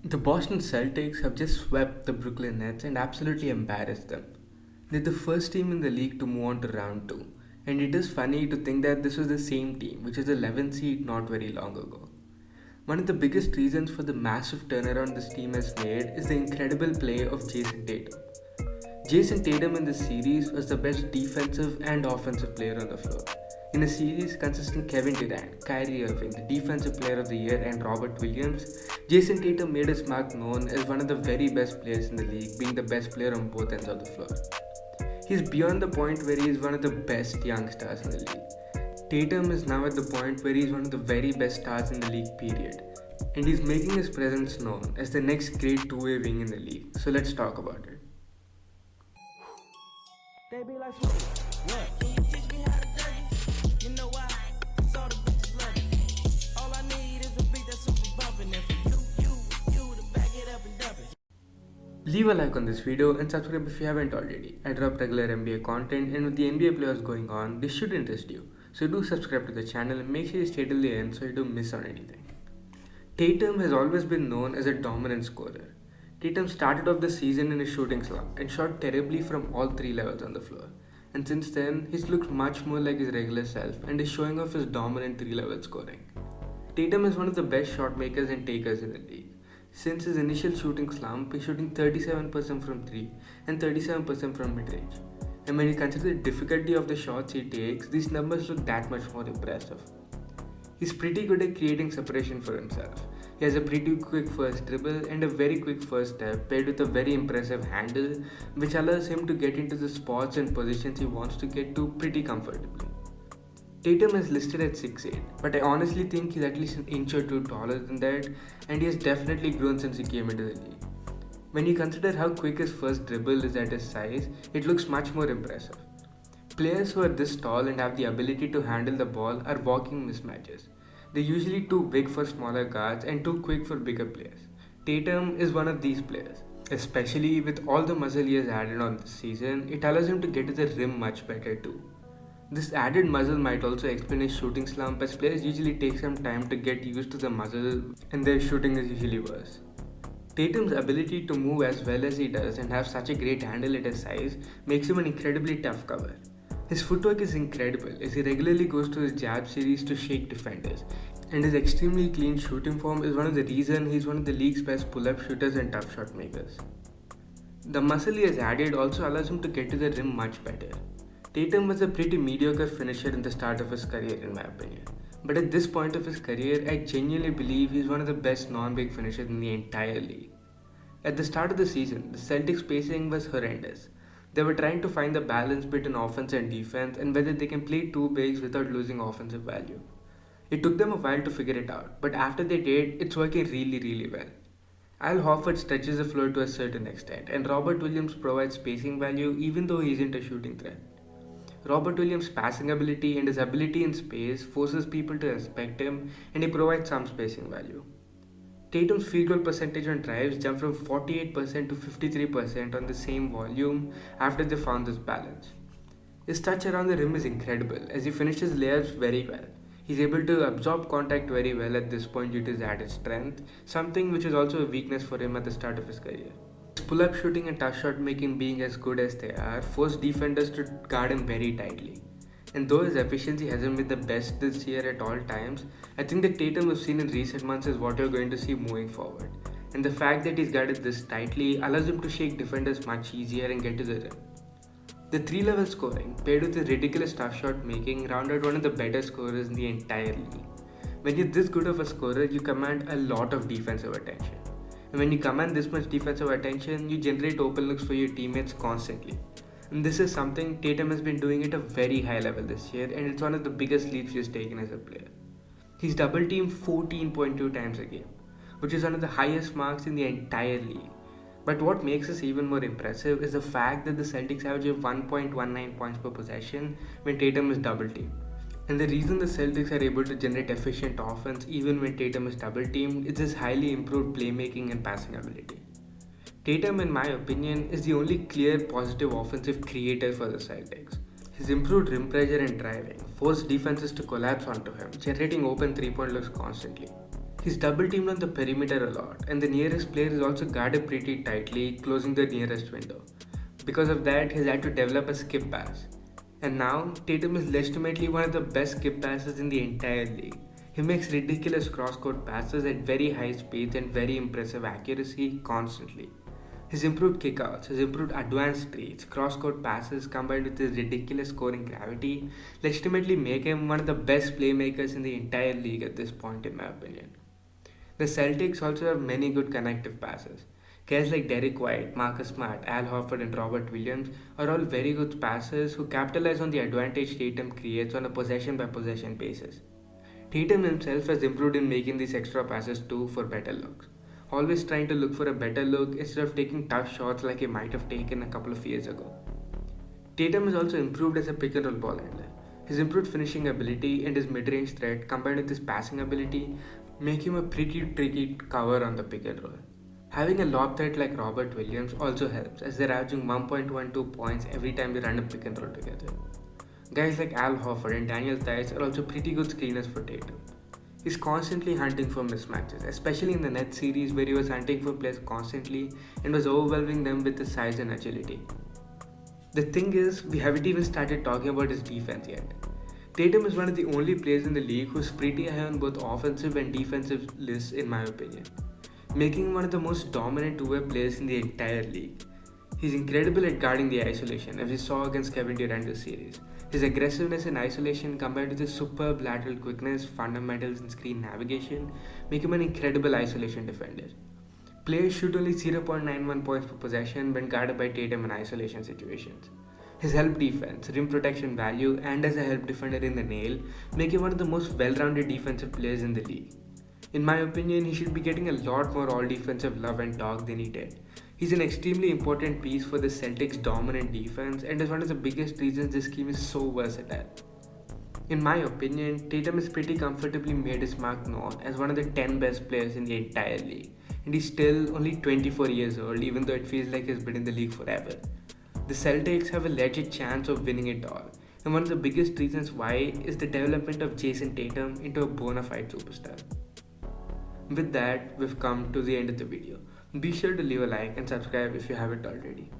The Boston Celtics have just swept the Brooklyn Nets and absolutely embarrassed them. They're the first team in the league to move on to round 2, and it is funny to think that this was the same team, which is the 11th seed not very long ago. One of the biggest reasons for the massive turnaround this team has made is the incredible play of Jayson Tatum. Jayson Tatum in this series was the best defensive and offensive player on the floor. In a series consisting Kevin Durant, Kyrie Irving, the Defensive Player of the Year, and Robert Williams, Jayson Tatum made his mark known as one of the very best players in the league, being the best player on both ends of the floor. He's beyond the point where he is one of the best young stars in the league. Tatum is now at the point where he's one of the very best stars in the league, period. And he's making his presence known as the next great two-way wing in the league. So let's talk about it. They be like, what? Can you teach me how to dirty? You know why? Cause all the bitches love it. All I need is a beat that's super bumpin'. And for you to back it up and dump it. Leave a like on this video and subscribe if you haven't already. I drop regular NBA content, and with the NBA playoffs going on, this should interest you. So do subscribe to the channel and make sure you stay till the end so you don't miss on anything. Tatum has always been known as a dominant scorer. Tatum started off the season in a shooting slump and shot terribly from all three levels on the floor. And since then, he's looked much more like his regular self and is showing off his dominant three-level scoring. Tatum is one of the best shot makers and takers in the league. Since his initial shooting slump, he's shooting 37% from 3 and 37% from mid-range. And when you consider the difficulty of the shots he takes, these numbers look that much more impressive. He's pretty good at creating separation for himself. He has a pretty quick first dribble and a very quick first step paired with a very impressive handle, which allows him to get into the spots and positions he wants to get to pretty comfortably. Tatum is listed at 6'8", but I honestly think he's at least an inch or two taller than that, and he has definitely grown since he came into the league. When you consider how quick his first dribble is at his size, it looks much more impressive. Players who are this tall and have the ability to handle the ball are walking mismatches. They're usually too big for smaller guards and too quick for bigger players. Tatum is one of these players. Especially with all the muscle he has added on this season, it allows him to get to the rim much better too. This added muscle might also explain his shooting slump, as players usually take some time to get used to the muscle and their shooting is usually worse. Tatum's ability to move as well as he does and have such a great handle at his size makes him an incredibly tough cover. His footwork is incredible as he regularly goes to his jab series to shake defenders, and his extremely clean shooting form is one of the reasons he's one of the league's best pull-up shooters and tough shot makers. The muscle he has added also allows him to get to the rim much better. Tatum was a pretty mediocre finisher in the start of his career in my opinion, but at this point of his career I genuinely believe he's one of the best non-big finishers in the entire league. At the start of the season, the Celtics pacing was horrendous. They were trying to find the balance between offense and defense and whether they can play two bigs without losing offensive value. It took them a while to figure it out, but after they did, it's working really well. Al Horford stretches the floor to a certain extent, and Robert Williams provides spacing value even though he isn't a shooting threat. Robert Williams' passing ability and his ability in space forces people to respect him, and he provides some spacing value. Tatum's field goal percentage on drives jumped from 48% to 53% on the same volume after they found this balance. His touch around the rim is incredible as he finishes layups very well. He's able to absorb contact very well at this point due to his added strength, something which is also a weakness for him at the start of his career. His pull-up shooting and tough shot making being as good as they are force defenders to guard him very tightly. And though his efficiency hasn't been the best this year at all times, I think the Tatum we've seen in recent months is what you're going to see moving forward. And the fact that he's guarded this tightly allows him to shake defenders much easier and get to the rim. The three-level scoring, paired with his ridiculous tough shot making, rounded one of the better scorers in the entire league. When you're this good of a scorer, you command a lot of defensive attention. And when you command this much defensive attention, you generate open looks for your teammates constantly. And this is something Tatum has been doing at a very high level this year, and it's one of the biggest leaps he's taken as a player. He's double teamed 14.2 times a game, which is one of the highest marks in the entire league. But what makes this even more impressive is the fact that the Celtics average 1.19 points per possession when Tatum is double teamed. And the reason the Celtics are able to generate efficient offense even when Tatum is double teamed is his highly improved playmaking and passing ability. Tatum, in my opinion, is the only clear positive offensive creator for the Celtics. His improved rim pressure and driving forced defenses to collapse onto him, generating open three-point looks constantly. He's double teamed on the perimeter a lot, and the nearest player is also guarded pretty tightly, closing the nearest window. Because of that, he's had to develop a skip pass. And now, Tatum is legitimately one of the best skip passes in the entire league. He makes ridiculous cross-court passes at very high speeds and very impressive accuracy constantly. His improved kickouts, his improved advanced reads, cross-court passes combined with his ridiculous scoring gravity legitimately make him one of the best playmakers in the entire league at this point in my opinion. The Celtics also have many good connective passes. Guys like Derek White, Marcus Smart, Al Horford and Robert Williams are all very good passers who capitalize on the advantage Tatum creates on a possession-by-possession basis. Tatum himself has improved in making these extra passes too for better looks. Always trying to look for a better look instead of taking tough shots like he might have taken a couple of years ago. Tatum has also improved as a pick and roll ball handler. His improved finishing ability and his mid-range threat combined with his passing ability make him a pretty tricky cover on the pick and roll. Having a lob threat like Robert Williams also helps as they're averaging 1.12 points every time they run a pick and roll together. Guys like Al Horford and Daniel Theis are also pretty good screeners for Tatum. He's constantly hunting for mismatches, especially in the Nets series where he was hunting for players constantly and was overwhelming them with his size and agility. The thing is, we haven't even started talking about his defense yet. Tatum is one of the only players in the league who's pretty high on both offensive and defensive lists in my opinion, making him one of the most dominant two-way players in the entire league. He's incredible at guarding the isolation, as we saw against Kevin Durant this series. His aggressiveness in isolation combined with his superb lateral quickness, fundamentals and screen navigation make him an incredible isolation defender. Players shoot only 0.91 points per possession when guarded by Tatum in isolation situations. His help defense, rim protection value and as a help defender in the nail make him one of the most well-rounded defensive players in the league. In my opinion, he should be getting a lot more all-defensive love and talk than he did. He's an extremely important piece for the Celtics' dominant defense and is one of the biggest reasons this team is so versatile. In my opinion, Tatum has pretty comfortably made his mark known as one of the 10 best players in the entire league, and he's still only 24 years old even though it feels like he's been in the league forever. The Celtics have a legit chance of winning it all, and one of the biggest reasons why is the development of Jayson Tatum into a bona fide superstar. With that, we've come to the end of the video. Be sure to leave a like and subscribe if you haven't already.